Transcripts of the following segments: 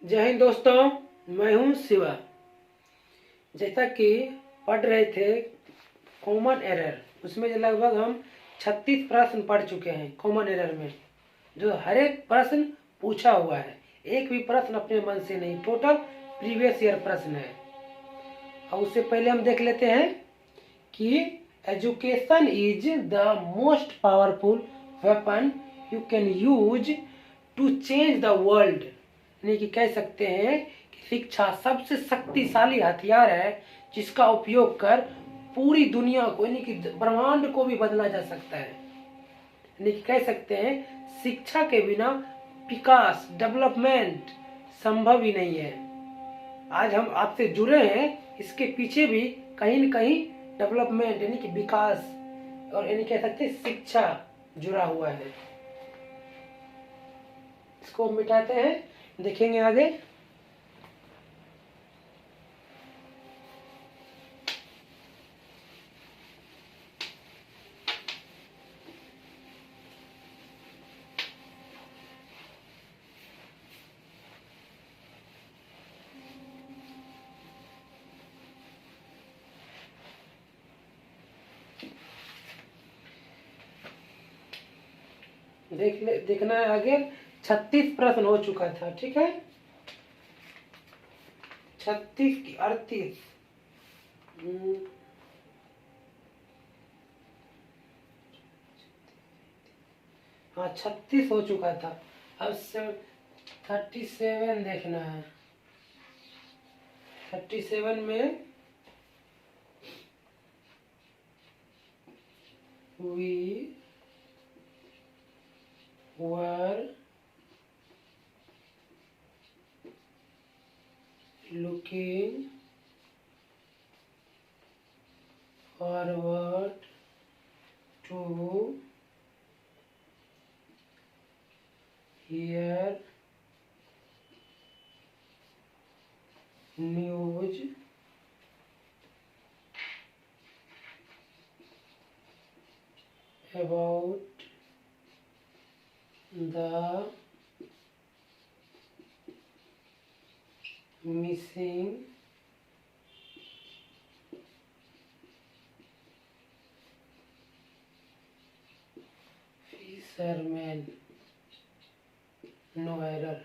जय हिंद दोस्तों, मैं हूं शिवा। जैसा कि पढ़ रहे थे कॉमन एरर, उसमें लगभग हम 36 प्रश्न पढ़ चुके हैं। कॉमन एरर में जो हर एक प्रश्न पूछा हुआ है, एक भी प्रश्न अपने मन से नहीं, टोटल प्रीवियस ईयर प्रश्न है। और उससे पहले हम देख लेते हैं कि education is the most powerful weapon you can use to change the world. यानी कि कह सकते हैं कि शिक्षा सबसे शक्तिशाली हथियार है जिसका उपयोग कर पूरी दुनिया को, यानी कि ब्रह्मांड को भी बदला जा सकता है। यानी कि कह सकते हैं शिक्षा के बिना विकास, डेवलपमेंट संभव ही नहीं है। आज हम आपसे जुड़े हैं, इसके पीछे भी कहीं न कहीं डेवलपमेंट यानी कि विकास और यानी कह सकते हैं शिक्षा जुड़ा हुआ है। इसको मिटाते हैं, देखेंगे आगे। देखना है आगे। 36 प्रश्न हो चुका था, ठीक है। 36 की 38, हाँ 36 हो चुका था। अब 37 देखना है। 37 में we were looking forward to hear news about the missing fishermen। No error.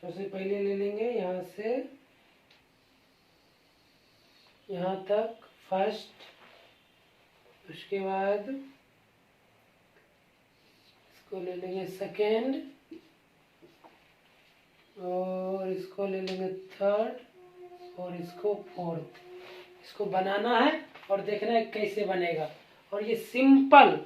सबसे पहले ले लेंगे यहाँ से यहाँ तक फर्स्ट, उसके बाद इसको ले लेंगे सेकेंड, और इसको ले लेंगे थर्ड, और इसको फोर्थ। इसको बनाना है और देखना है कैसे बनेगा। और ये सिंपल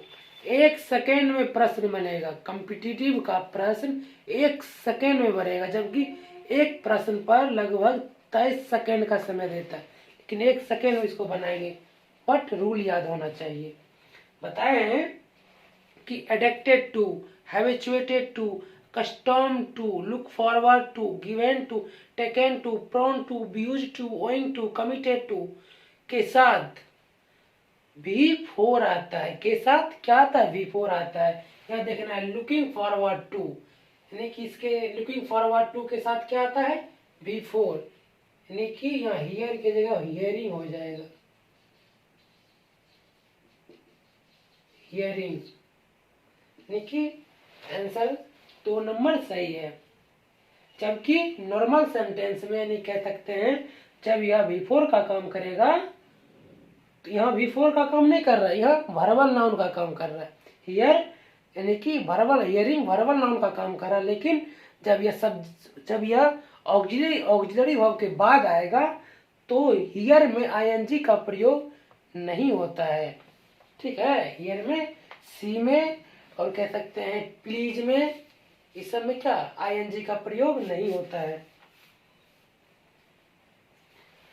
1 सेकेंड में प्रश्न बनेगा। कॉम्पिटिटिव का प्रश्न 1 सेकेंड में बनेगा, जबकि एक प्रश्न पर लगभग 23 सेकेंड का समय देता है, लेकिन 1 सेकेंड में इसको बनाएंगे। बट रूल याद होना चाहिए। बताए हैं कि addicted to, habituated to, custom to, look forward to, given to, taken to, prone to, used to, owing to, committed to के साथ V4 आता है। के साथ क्या आता है? V4 आता है। यहाँ देखना है लुकिंग फॉरवर्ड टू, यानी कि इसके लुकिंग फॉरवर्ड टू के साथ क्या आता है? V4, यानी कि यहाँ हियर की जगह हियरिंग हो जाएगा। हियरिंग, यानी कि आंसर 2 नंबर सही है। जबकि नॉर्मल सेंटेंस में यानी कह सकते हैं जब यह V4 का काम करेगा तो यहाँ V4 का काम नहीं कर रहा है, यह वर्बल नाउन का काम कर रहा है। हियर यानी कि वर्बल, हियरिंग वर्बल नाउन का काम कर रहा है। लेकिन जब यह ऑक्सिलरी वर्ब के बाद आएगा तो हियर में ING का प्रयोग नहीं होता है, ठीक है। हियर में, सी में, और कह सकते हैं प्लीज में, इस सब में क्या ING का प्रयोग नहीं होता है।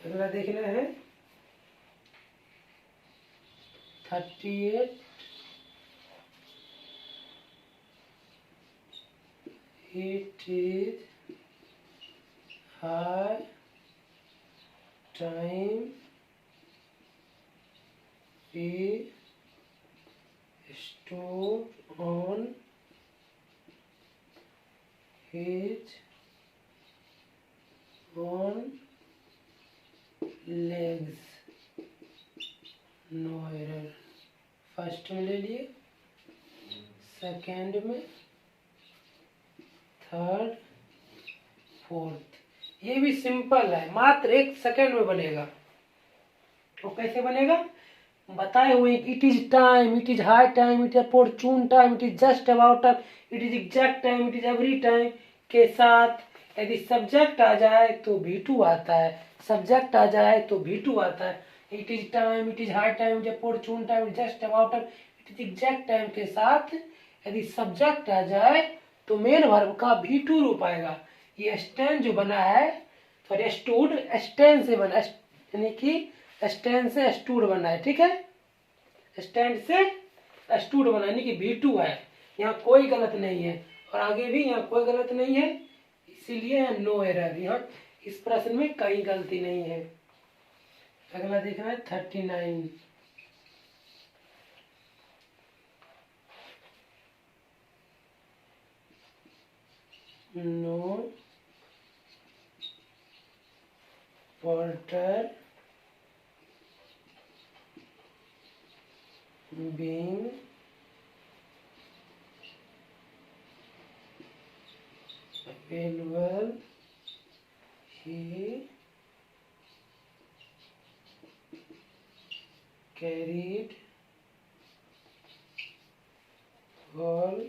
अगला देखना है 38। It is high time we stop on his own legs, no error. First में ले लिए, सेकेंड में, थर्ड, फोर्थ। ये भी सिंपल है, मात्र 1 सेकेंड में बनेगा। तो कैसे बनेगा बताए हुए, it is time, it is high time, it is opportune time, it is just about time, it is exact time, it is every time के साथ यदि सब्जेक्ट आ जाए तो भी2 आता है, सब्जेक्ट आ जाए तो भी2 आता है। It is time, it is high time, it is opportune time, just about time, it is exact time के साथ यदि सब्जेक्ट आ जाए तो मेन वर्ब का भी2 रूप आएगा। ये स्टैंड जो बना है, सॉरी स्टूड, स्टैंड से बना, यानी कि स्टैंड से स्टूड बना है, ठीक है, स्टैंड से स्टूड बना यानी कि भी2 है। यहाँ कोई गलत नहीं है और आगे भी यहाँ कोई गलत नहीं है, इसीलिए यहाँ नो एरर। यहाँ इस प्रश्न में कहीं गलती नहीं है। अगला देखना है 39। No porter being available, he carried all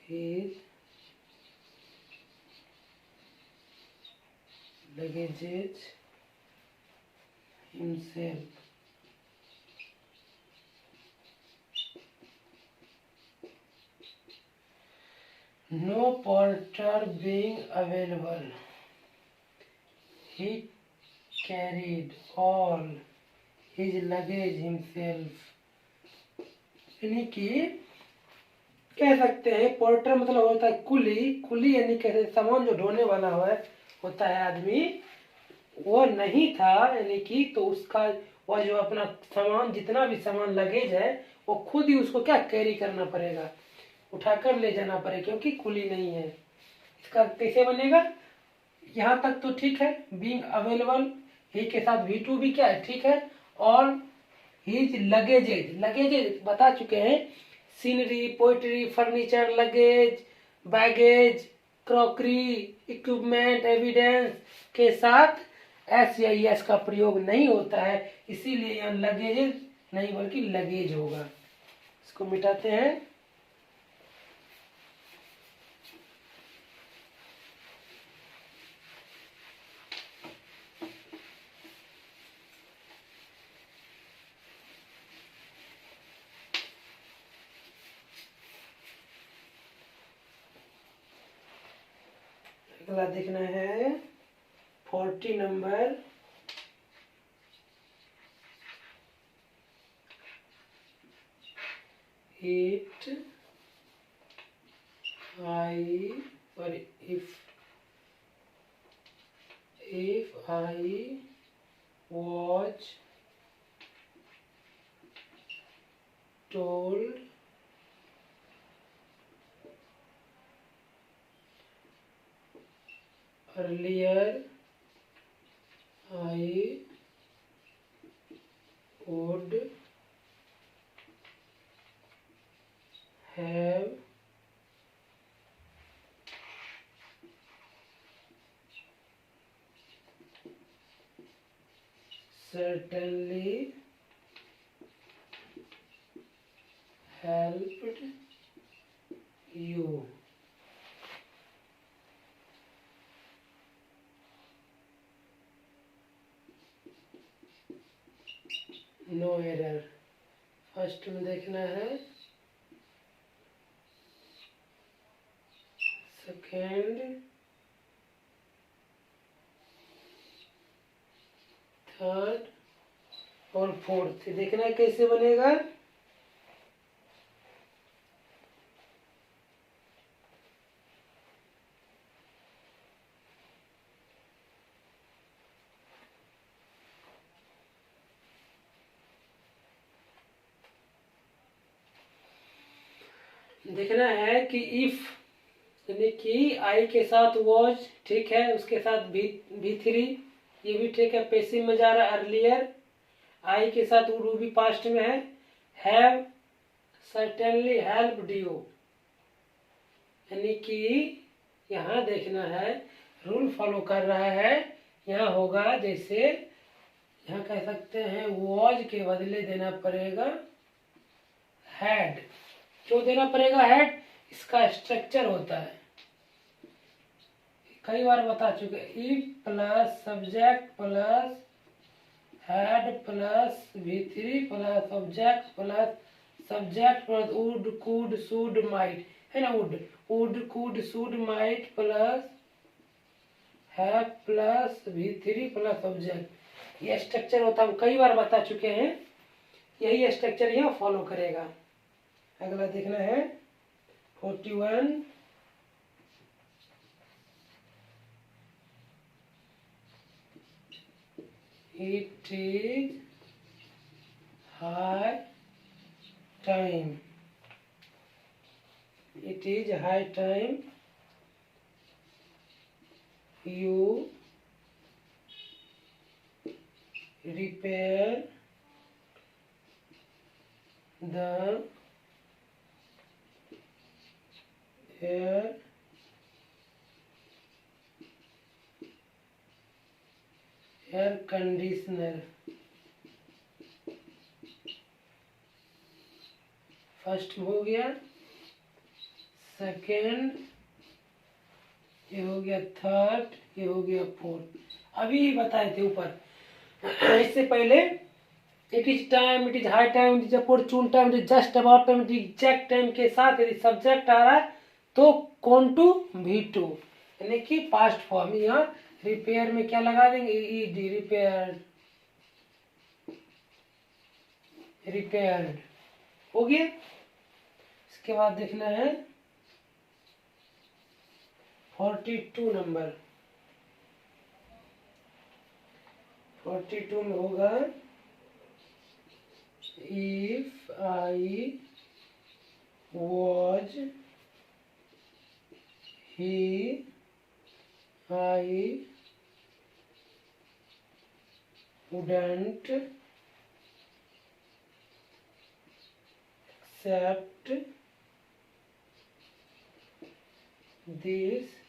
his luggage himself। No porter being available, he carried all his luggage himself। यानी कि कह सकते हैं पोर्टर मतलब होता है कुली, कुली यानी कहते सामान जो ढोने वाला होता है आदमी, वो नहीं था यानी कि, तो उसका वह जो अपना सामान, जितना भी सामान लगेज है वो खुद ही उसको क्या कैरी करना पड़ेगा, उठाकर ले जाना पड़ेगा, क्योंकि खुली नहीं है। इसका कैसे बनेगा, यहाँ तक तो ठीक है, बीइंग अवेलेबल, ही के साथ भी2 भी क्या है, ठीक है, और हिज लगेजेज, लगेजेज बता चुके हैं, scenery, poetry, furniture, luggage, baggage, crockery, equipment, evidence के साथ एस या एस का प्रयोग नहीं होता है, इसीलिए यहाँ लगेजेज नहीं बल्कि लगेज होगा। इसको मिटाते हैं। अगला देखना है 40 नंबर। इट आई और if I was told earlier, I would have certainly helped you। No error. First में देखना है, सेकेंड, थर्ड और फोर्थ देखना है कैसे बनेगा। देखना है कि इफ यानी कि आई के साथ वॉज, ठीक है, उसके साथ भी3, ये भी ठीक है, पैसिव में जा रहा है अर्लियर। आई के साथ वुड भी पास्ट में है। हैव सर्टेनली हेल्प्ड यू, यानी कि यहाँ देखना है, रूल फॉलो कर रहा है। यहाँ होगा जैसे, यहाँ कह सकते हैं वॉज के बदले देना पड़ेगा हैड। क्यों देना पड़ेगा हैड? इसका स्ट्रक्चर होता है, कई बार बता चुके, if plus subject plus had plus भी3 plus object plus subject plus would could should might, है ना, would could should might plus have plus भी3 प्लस ऑब्जेक्ट। ये स्ट्रक्चर होता है, हम कई बार बता चुके हैं, यही स्ट्रक्चर यहाँ फॉलो करेगा। अगला देखना है 41। It is high time. It is high time you repair the air conditioner। First हो गया, सेकेंड ये हो गया, थर्ड ये हो गया, फोर्थ। अभी बताए थे ऊपर इससे पहले, it is time, it is high time, it is opportune time, it is just about time, it is exact time के साथ यदि सब्जेक्ट आ रहा है तो कौन टू भी2, यानी कि पास्ट फॉर्म। यहाँ रिपेयर में क्या लगा देंगे, ईडी, रिपेयर, रिपेयर्ड हो गया। इसके बाद देखना है 42 नंबर। 42 में होगा, if I was he I wouldn't accept this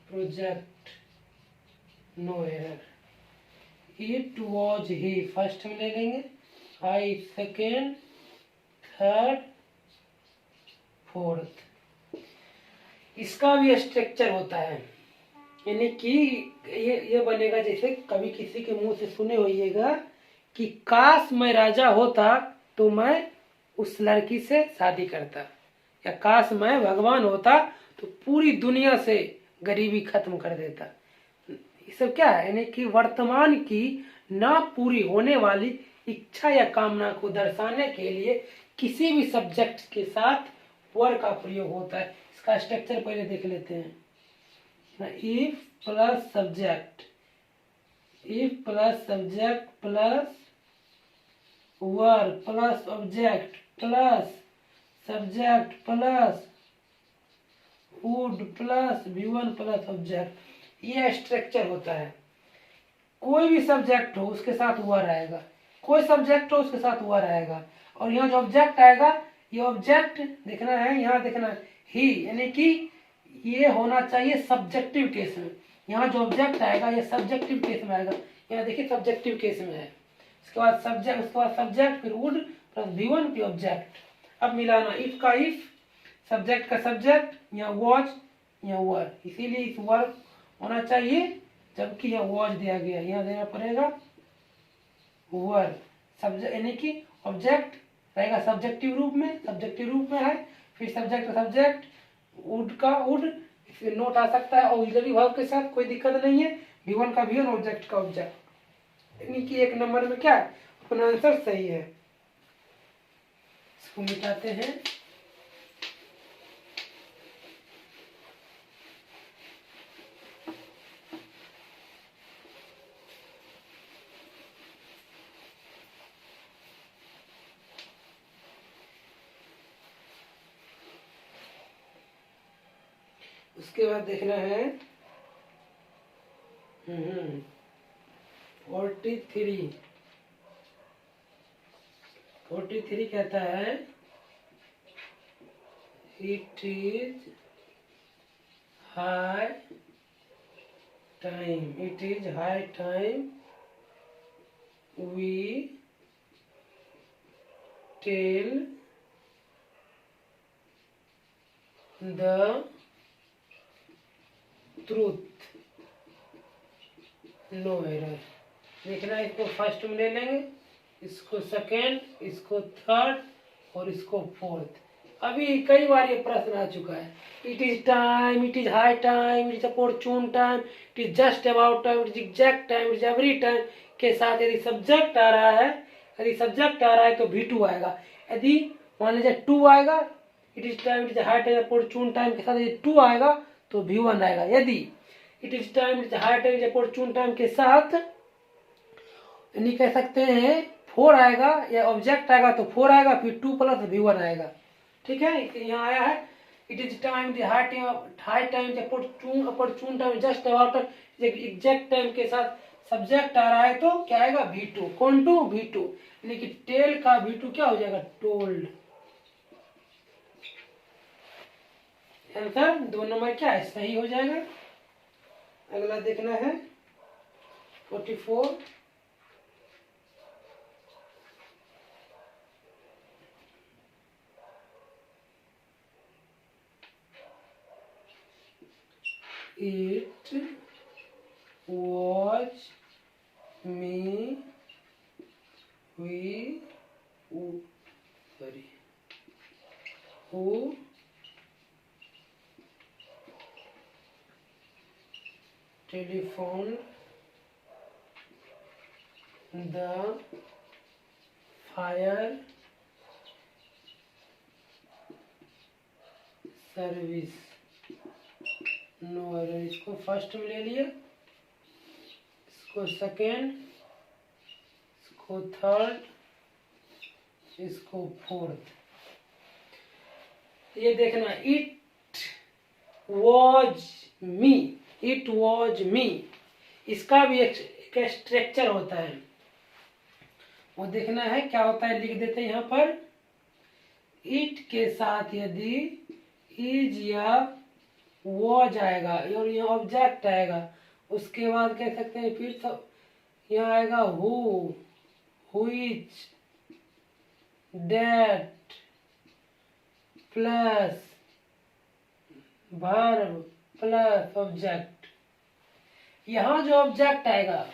project, no error. It was he first में ले लेंगे, आई सेकेंड, थर्ड, फोर्थ। इसका भी स्ट्रक्चर होता है, यानी कि ये बनेगा जैसे कभी किसी के मुंह से सुने होइएगा कि काश मैं राजा होता तो मैं उस लड़की से शादी करता, या काश मैं भगवान होता तो पूरी दुनिया से गरीबी खत्म कर देता। ये सब क्या है, यानी कि वर्तमान की ना पूरी होने वाली इच्छा या कामना को दर्शाने के लिए किसी भी सब्जेक्ट के साथ वर का प्रयोग होता है। इसका स्ट्रक्चर पहले देख लेते हैं। If plus subject, if plus subject plus were plus object plus subject plus would plus भी1 प्लस ऑब्जेक्ट, ये स्ट्रक्चर होता है। कोई भी सब्जेक्ट हो उसके साथ वर आएगा, कोई सब्जेक्ट हो उसके साथ वर आएगा, और यहाँ जो ऑब्जेक्ट आएगा, ये ऑब्जेक्ट देखना है, यहाँ देखना है ही, यानी कि ये होना चाहिए सब्जेक्टिव केस में। यहाँ जो ऑब्जेक्ट आएगा ये सब्जेक्टिव केस में आएगा, यहाँ देखिए सब्जेक्टिव केस में है। उसके बाद सब्जेक्ट, उसके बाद सब्जेक्ट, फिर वुड प्लस भी1 फिर ऑब्जेक्ट। अब मिलाना, इफ का इफ, सब्जेक्ट का सब्जेक्ट, यहाँ वॉच, यहाँ वर, इसीलिए इस वर होना चाहिए, जबकि यहाँ वॉच दिया गया, यहाँ देना पड़ेगा वर। सब्जेक्ट यानी कि ऑब्जेक्ट रहेगा सब्जेक्टिव रूप में है, फिर सब्जेक्ट का सब्जेक्ट, वुड का वुड, इसमें नोट आ सकता है ऑक्सिलरी वर्ब के साथ, कोई दिक्कत नहीं है, भी1 का भी1, ऑब्जेक्ट का ऑब्जेक्ट, यानी कि एक नंबर में क्या अपना आंसर सही है। इसको मिटाते हैं। उसके बाद देखना है 43 कहता है it is high time we tell the truth no error. देखना इसको फर्स्ट में ले लेंगे, इसको सेकेंड, इसको थर्ड और इसको फोर्थ। अभी कई बार ये प्रश्न आ चुका है। It is time, it is high time, it is opportune time, it is just about time, it is exact time, it is every time के साथ यदि सब्जेक्ट आ रहा है तो V2 आएगा। यदि मान लीजिए 2 आएगा, it is time, it is high time, opportune time के साथ यदि 2 आएगा तो V1 आएगा। यदि it is time, it is high time, it is opportune time के साथ यानी कह सकते हैं 4 आएगा या ऑब्जेक्ट आएगा तो 4 आएगा, फिर 2 प्लस V1 आएगा। ठीक है, यहाँ आया है it is time, high time, opportune time, just about exact time के साथ सब्जेक्ट आ रहा है तो क्या आएगा V2। कौन टू? V2। यानी कि टेल का V2 क्या हो जाएगा? टोल्ड। आंसर 2 नंबर क्या है? सही हो जाएगा। अगला देखना है 44। It was me, who telephoned the fire service. No error. इसको फर्स्ट में ले लिया, इसको सेकेंड, इसको थर्ड, इसको फोर्थ। ये देखना इट वॉज मी, इसका भी एक स्ट्रक्चर होता है, वो देखना है क्या होता है। लिख देते हैं यहाँ पर इट के साथ यदि इज या वॉज आएगा और यहाँ ऑब्जेक्ट आएगा, उसके बाद कह सकते हैं फिर सब यहाँ आएगा who, which, that plus verb plus object. यहाँ जो ऑब्जेक्ट आएगा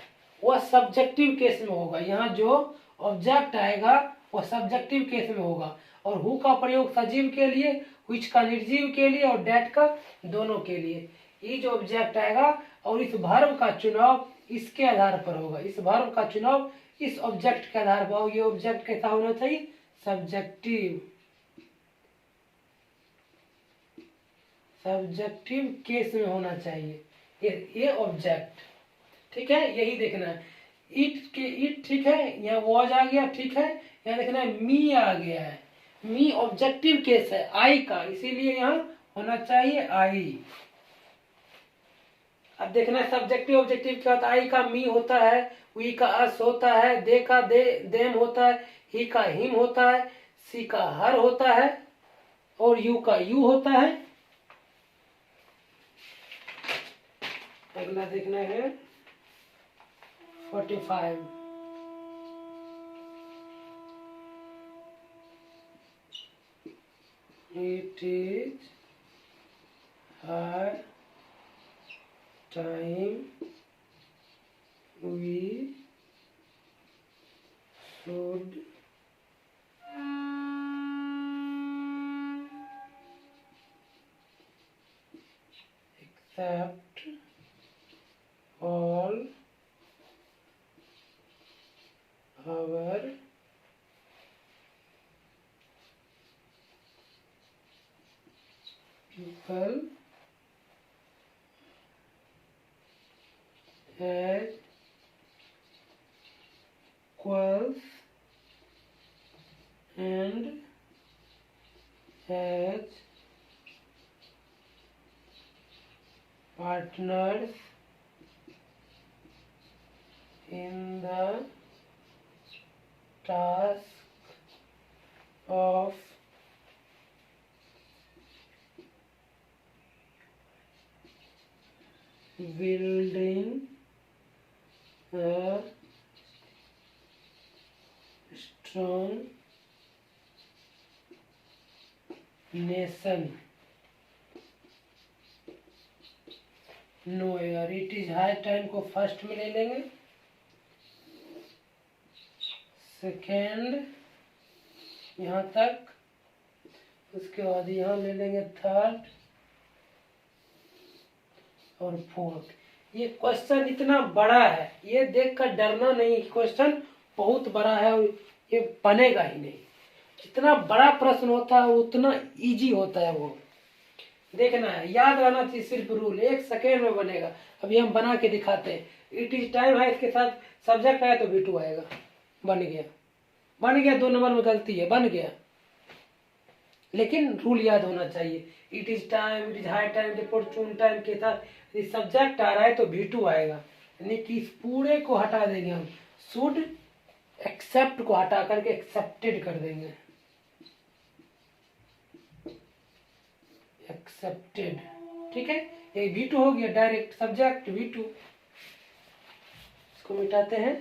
वह सब्जेक्टिव केस में होगा, यहाँ जो ऑब्जेक्ट आएगा वह सब्जेक्टिव केस में होगा। और हु का प्रयोग सजीव के लिए, व्हिच का निर्जीव के लिए और डेट का दोनों के लिए। ये जो ऑब्जेक्ट आएगा और इस वर्ब का चुनाव इसके आधार पर होगा, इस वर्ब का चुनाव इस ऑब्जेक्ट के आधार पर। ये ऑब्जेक्ट कैसा होना चाहिए? सब्जेक्टिव केस में होना चाहिए ये ऑब्जेक्ट। ठीक है, यही देखना है। इट ठीक है, यहाँ वॉज आ गया, ठीक है। यहाँ देखना है मी आ गया है, मी ऑब्जेक्टिव केस है आई का, इसीलिए यहाँ होना चाहिए आई। अब देखना है सब्जेक्टिव ऑब्जेक्टिव के बाद आई का मी होता है, वी का अस होता है, दे का देम होता है, ही का हिम होता है, सी का हर होता है और यू का यू होता है। अगला देखना है 45। It is high time we should accept all our people as equals and as partners in the task of building a strong nation. No यार, इट इज हाई टाइम को फर्स्ट में ले लेंगे, सेकेंड यहाँ तक, उसके बाद यहाँ ले लेंगे थर्ड और फोर्थ। ये क्वेश्चन इतना बड़ा है, ये देखकर डरना नहीं, क्वेश्चन बहुत बड़ा है और ये बनेगा ही नहीं। जितना बड़ा प्रश्न होता है उतना इजी होता है, वो देखना है, याद रहना चाहिए। सिर्फ रूल 1 सेकेंड में बनेगा। अभी हम बना के दिखाते हैं। इट इज टाइम है, इसके साथ सब्जेक्ट आया तो V2 आएगा। बन गया, बन गया। 2 नंबर में गलती है, बन गया, लेकिन रूल याद होना चाहिए। It is time, it is high time, opportune time के साथ सब्जेक्ट आ रहा है तो V2 आएगा, यानी कि इस पूरे को हटा देंगे हम। शुड एक्सेप्ट को हटा करके एक्सेप्टेड कर देंगे, एक्सेप्टेड। ठीक है, ये V2 हो गया, डायरेक्ट सब्जेक्ट V2। इसको मिटाते हैं।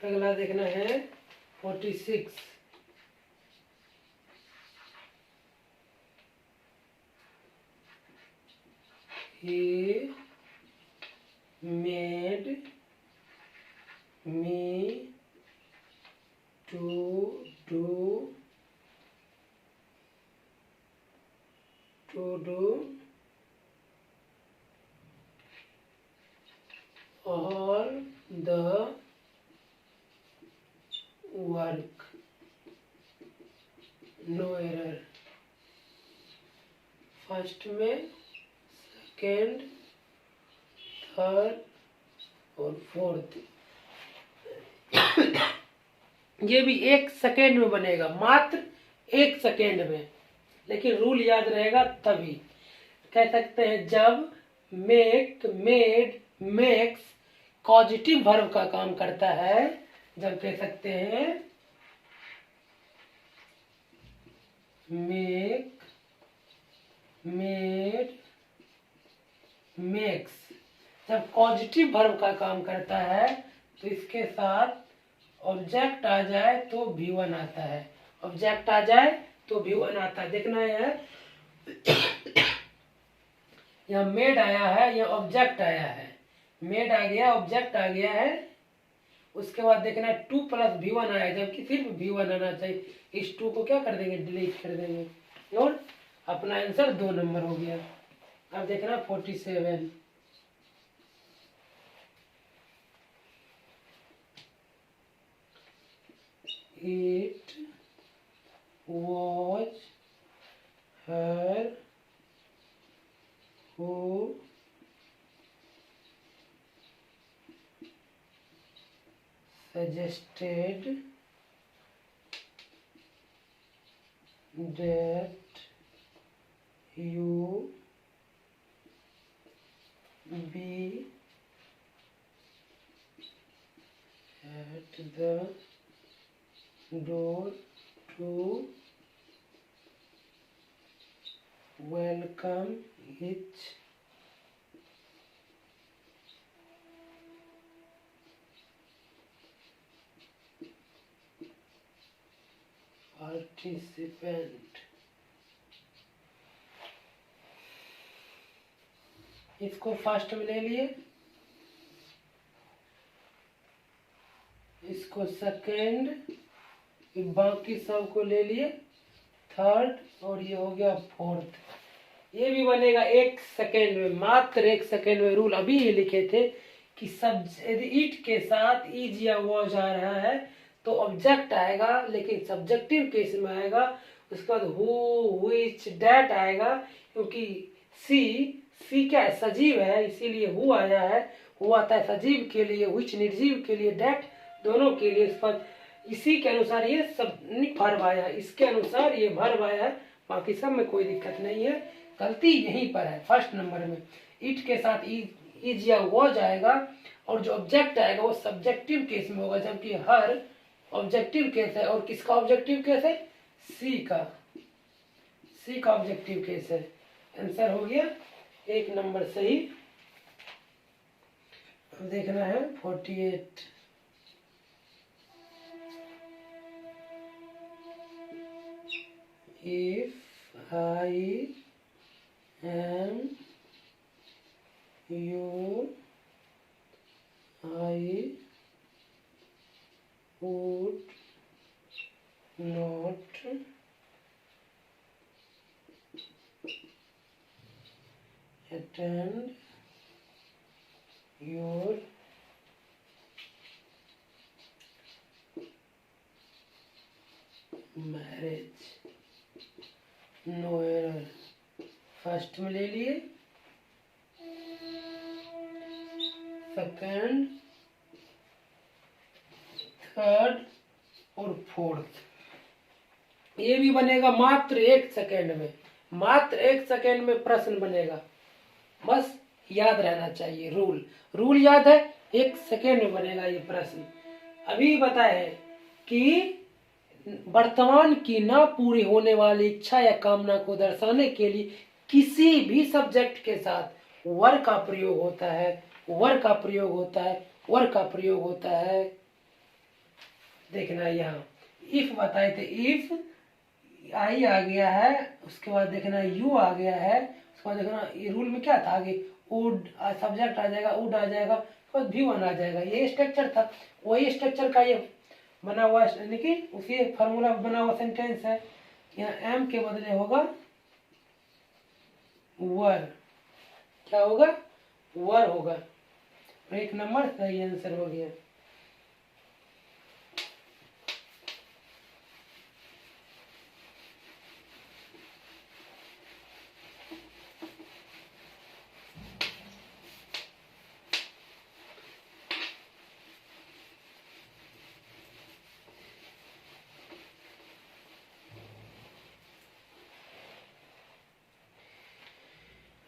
अगला देखना है 46। He made me to do all the work, no error। First में, सेकेंड, थर्ड और फोर्थ। ये भी 1 सेकेंड में बनेगा, मात्र 1 सेकेंड में, लेकिन रूल याद रहेगा तभी। कह सकते हैं जब make, made, makes positive verb का काम करता है, जब कह सकते हैं मेक, मेड, मेक्स, जब पॉजिटिव वर्ब का काम करता है तो इसके साथ ऑब्जेक्ट आ जाए तो V1 आता है, ऑब्जेक्ट आ जाए तो V1 आता है। देखना है, यहाँ मेड आया है, यहाँ ऑब्जेक्ट आया है, मेड आ गया, ऑब्जेक्ट आ गया है। उसके बाद देखना है 2 + V1 आया, जबकि सिर्फ V1 आना चाहिए। इस 2 को क्या कर देंगे, डिलीट कर देंगे, और अपना आंसर 2 नंबर हो गया। अब देखना 47। It was her who suggested that you be at the door to welcome each participant। इसको फर्स्ट में ले लिए, इसको सेकेंड, बाकी सब को ले लिए थर्ड, और ये हो गया फोर्थ। ये भी बनेगा 1 सेकेंड में, मात्र 1 सेकेंड में। रूल अभी ये लिखे थे कि सब यदि इट के साथ इज या वॉज आ रहा है तो ऑब्जेक्ट आएगा, लेकिन सब्जेक्टिव केस में आएगा। उसके बाद हु, व्हिच, दैट आएगा, क्योंकि सी क्या है, सजीव है, इसीलिए हु आया है। हु आता है सजीव के लिए, व्हिच निर्जीव के लिए, दैट दोनों के लिए। इस पर इसी के अनुसार ये सब वर्ब आया है, इसके अनुसार ये वर्ब आया है, बाकी सब में कोई दिक्कत नहीं है। गलती यहीं पर है, फर्स्ट नंबर में इट के साथ इज या वॉज आएगा, और जो ऑब्जेक्ट आएगा वो सब्जेक्टिव केस में होगा, जबकि हर ऑब्जेक्टिव केस है। और किसका ऑब्जेक्टिव केस है? सी का ऑब्जेक्टिव केस है। आंसर हो गया 1 नंबर सही। अब देखना है 48। If I am you I would not attend your marriage। No error, first में ले लिए, सेकंड, थर्ड और फोर्थ। ये भी बनेगा मात्र 1 सेकेंड में, मात्र 1 सेकेंड में प्रश्न बनेगा, बस याद रहना चाहिए। रूल याद है, 1 सेकेंड में बनेगा ये प्रश्न। अभी बताए कि वर्तमान की ना पूरी होने वाली इच्छा या कामना को दर्शाने के लिए किसी भी सब्जेक्ट के साथ वर का प्रयोग होता है, वर का प्रयोग होता है, वर का प्रयोग होता है। देखना यहाँ इफ बताए थे, इफ आई आ गया है, उसके बाद देखना यू आ गया है, उसके बाद देखना ये रूल में क्या था, आगे वुड सब्जेक्ट आ जाएगा, वुड आ जाएगा, उसके बाद भी वन आ जाएगा। ये स्ट्रक्चर था, वही स्ट्रक्चर का ये बना हुआ, यानी कि उसी फार्मूला बना हुआ सेंटेंस है। यहाँ एम के बदले होगा वर, क्या होगा, वर होगा। 1 नंबर सही आंसर हो गया।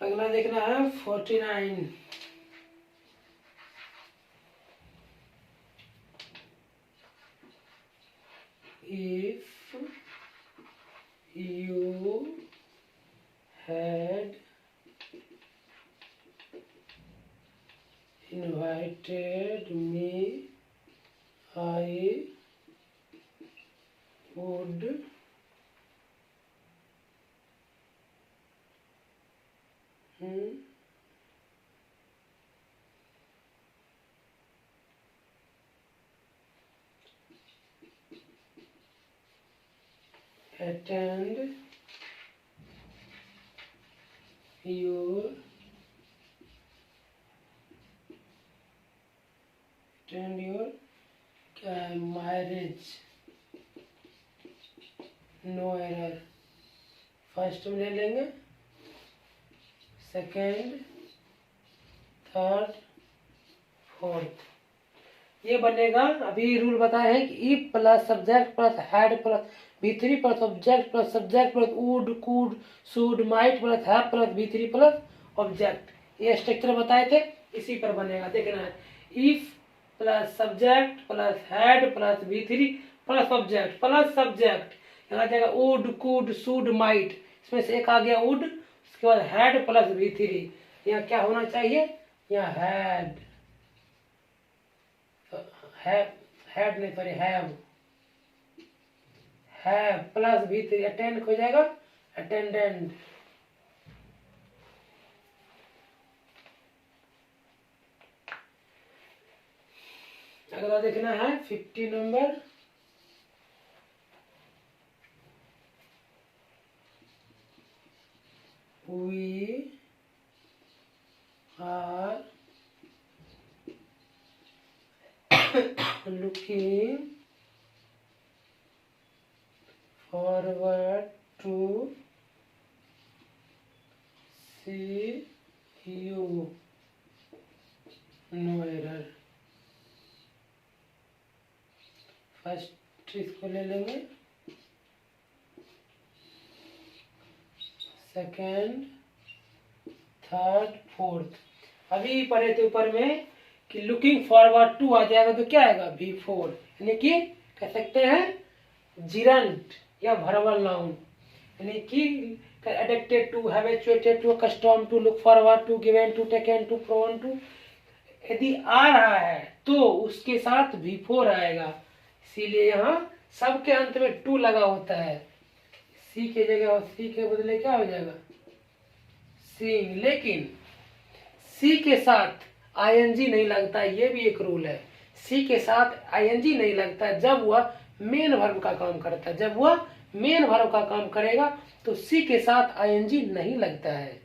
अगला देखना है 49। If you had invited me, I would attend your marriage। No error, first में ले लेंगे, सेकेंड, थर्ड, फोर्थ। ये बनेगा, अभी रूल बताया है कि if plus subject plus had plus V3 plus object plus subject plus would, could, should, might plus have plus V3 plus object. ये स्ट्रक्चर बताए थे, इसी पर बनेगा। देखना है if plus subject plus had plus V3 plus object plus subject, यहाँ जाएगा वुड, कुड, शुड, माइट, इसमें से एक आ गया वुड, उसके बाद हैड प्लस V3। यहाँ क्या होना चाहिए, यहाँ हैड नहीं, sorry have plus V3, attend हो जाएगा अटेंडेंट। अगला देखना है 50 नंबर। We are फर्स्ट इसको ले लेंगे, सेकेंड, थर्ड, फोर्थ। अभी पढ़े थे ऊपर में कि लुकिंग फॉरवर्ड टू आ जाएगा तो क्या आएगा V4, यानी कि कह सकते हैं जिरंट या भरवल नाउन, यानी कि addicted to, habituated to, custom to, look forward to, given to, taken to, prone to. यदि आ रहा है तो उसके साथ V4 आएगा, इसीलिए यहाँ सबके अंत में टू लगा होता है। सी के जगह और सी के बदले क्या हो जाएगा सिंग। लेकिन सी के साथ आईएनजी नहीं लगता, ये भी एक रूल है। सी के साथ आईएनजी नहीं लगता जब वह मेन वर्ब का काम करता है। जब वह मेन वर्ब का काम करेगा तो सी के साथ आईएनजी नहीं लगता है,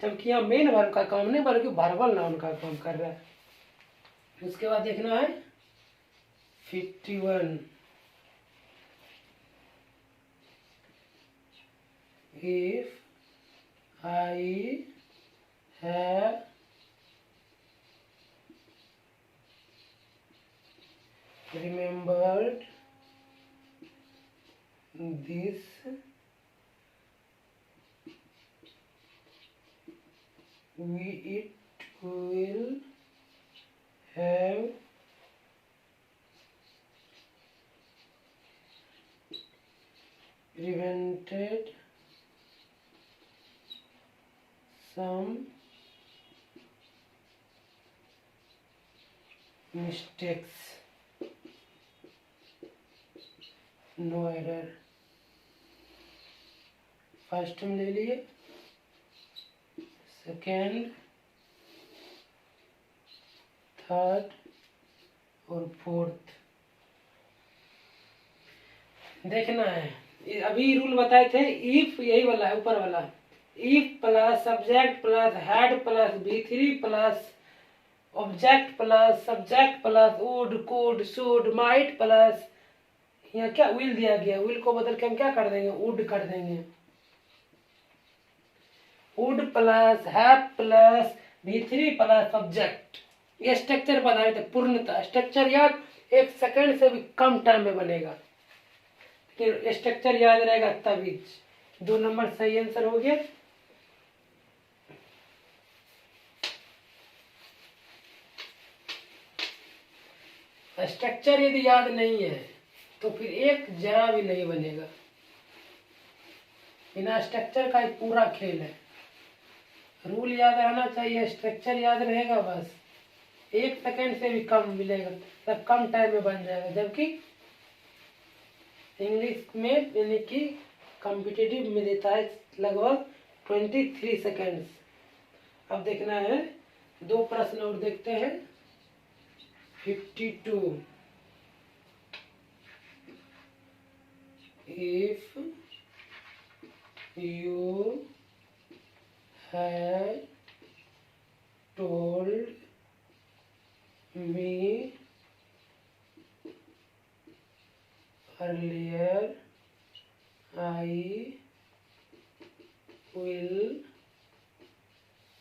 जबकि यहाँ मेन वर्ब का काम नहीं बल्कि वर्बल नाउन का काम कर रहा है। उसके बाद देखना है 51, if I have remembered this, it will have prevented some mistakes, no error। First में ले लिए, सेकेंड, थर्ड और फोर्थ। देखना है अभी रूल बताए थे, इफ यही वाला है ऊपर वाला, if plus subject plus had plus V3 plus object plus subject plus would, could, should, might plus यहाँ क्या विल दिया गया, विल को बदल के हम क्या कर देंगे वुड कर देंगे। Would plus have plus V3 plus object, ये स्ट्रक्चर बता रहे थे। पूर्णतः स्ट्रक्चर याद 1 सेकंड से भी कम टाइम में बनेगा, लेकिन स्ट्रक्चर याद रहेगा तभी। 2 नंबर सही आंसर हो गया। स्ट्रक्चर यदि याद नहीं है तो फिर एक जरा भी नहीं बनेगा। बिना स्ट्रक्चर का ही पूरा खेल है। रूल याद रहना चाहिए, स्ट्रक्चर याद रहेगा बस 1 सेकंड से भी कम मिलेगा, तब कम टाइम में बन जाएगा। जबकि इंग्लिश में यानी कि कॉम्पिटिटिव में देता है लगभग 23 सेकेंड्स। अब देखना है 2 प्रश्न और देखते हैं। 52, if you had told me earlier, I will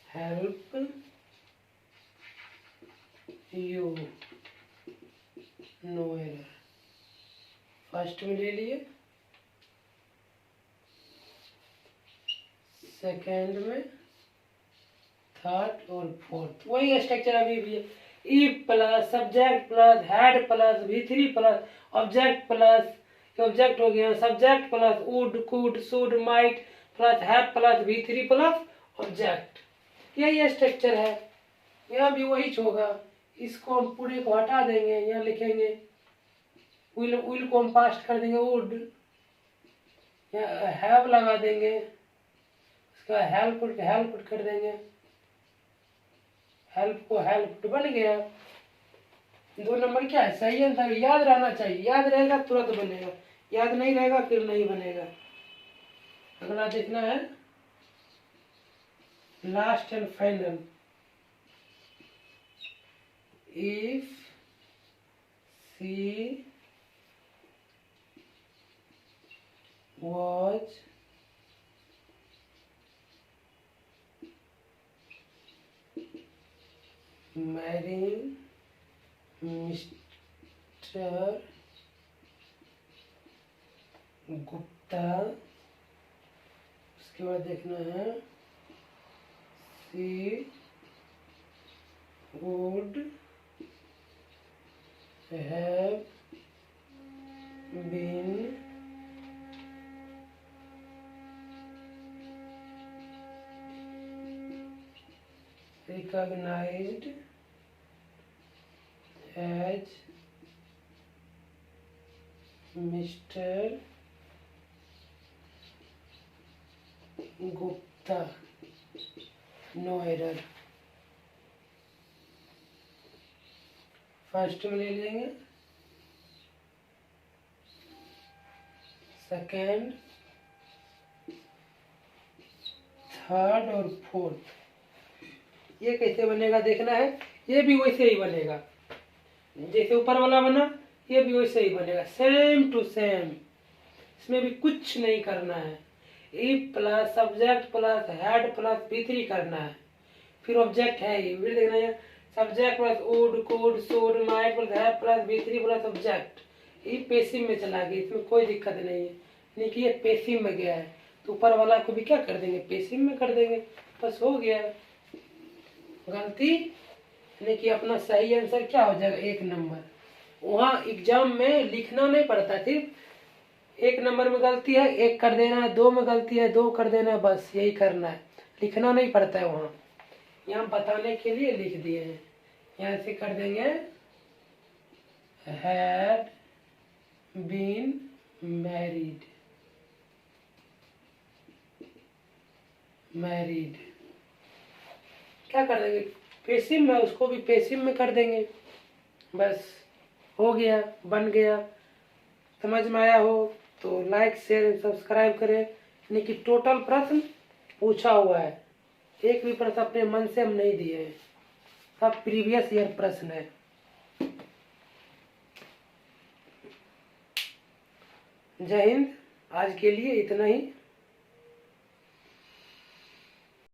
help you, no error। First में ले लिए, सेकेंड में, थर्ड और फोर्थ। वही स्ट्रक्चर अभी भी है। If plus subject plus had plus V3 plus object plus object हो गया, subject plus would, could, should, might plus have plus V3 plus object. यही स्ट्रक्चर है, यहाँ भी वही होगा। इसको हम पूरे को हटा देंगे, यहाँ लिखेंगे विल, विल को हम पास्ट कर देंगे वुड, हैव लगा देंगे, उसका हेल्प कर देंगे, हेल्प को हेल्प बन गया। 2 नंबर क्या है सही आंसर। याद रहना चाहिए, याद रहेगा तुरंत बनेगा, याद नहीं रहेगा फिर नहीं बनेगा। अगला देखना है last and final. If she was marrying Mr. Gupta. उसके बाद देखना है she would have been recognized as Mr. Gupta, no error। First में ले लेंगे, सेकेंड, थर्ड और फोर्थ। ये कैसे बनेगा देखना है। ये भी वैसे ही बनेगा जैसे ऊपर वाला बना, ये भी वैसे ही बनेगा, सेम टू सेम। इसमें भी कुछ नहीं करना है। E plus subject plus head plus B3 करना है, फिर ऑब्जेक्ट है ये फिर देखना है subject plus would could should might plus have plus B3 plus object. ये पेसिव में चला गया, इसमें कोई दिक्कत नहीं है। नहीं कि ये पेसिव में गया है तो ऊपर वाला को भी क्या कर देंगे, पेसिव में कर देंगे, बस हो गया। गलती यानी कि अपना सही आंसर क्या हो जाएगा, 1 नंबर। वहाँ एग्जाम में लिखना नहीं पड़ता, सिर्फ 1 नंबर में गलती है 1 कर देना है, 2 में गलती है 2 कर देना है, बस यही करना है, लिखना नहीं पड़ता है। वहाँ यहाँ बताने के लिए लिख दिए हैं। यहाँ से कर देंगे हैड बीन मैरिड, मैरिड क्या कर देंगे, पेसिव में, उसको भी पेसिव में कर देंगे, बस हो गया, बन गया। समझ में आया हो तो लाइक शेयर सब्सक्राइब करें। यानी कि टोटल प्रश्न पूछा हुआ है, एक भी प्रश्न अपने मन से हम नहीं दिए हैं, सब प्रीवियस ईयर प्रश्न है। जय हिंद। आज के लिए इतना ही।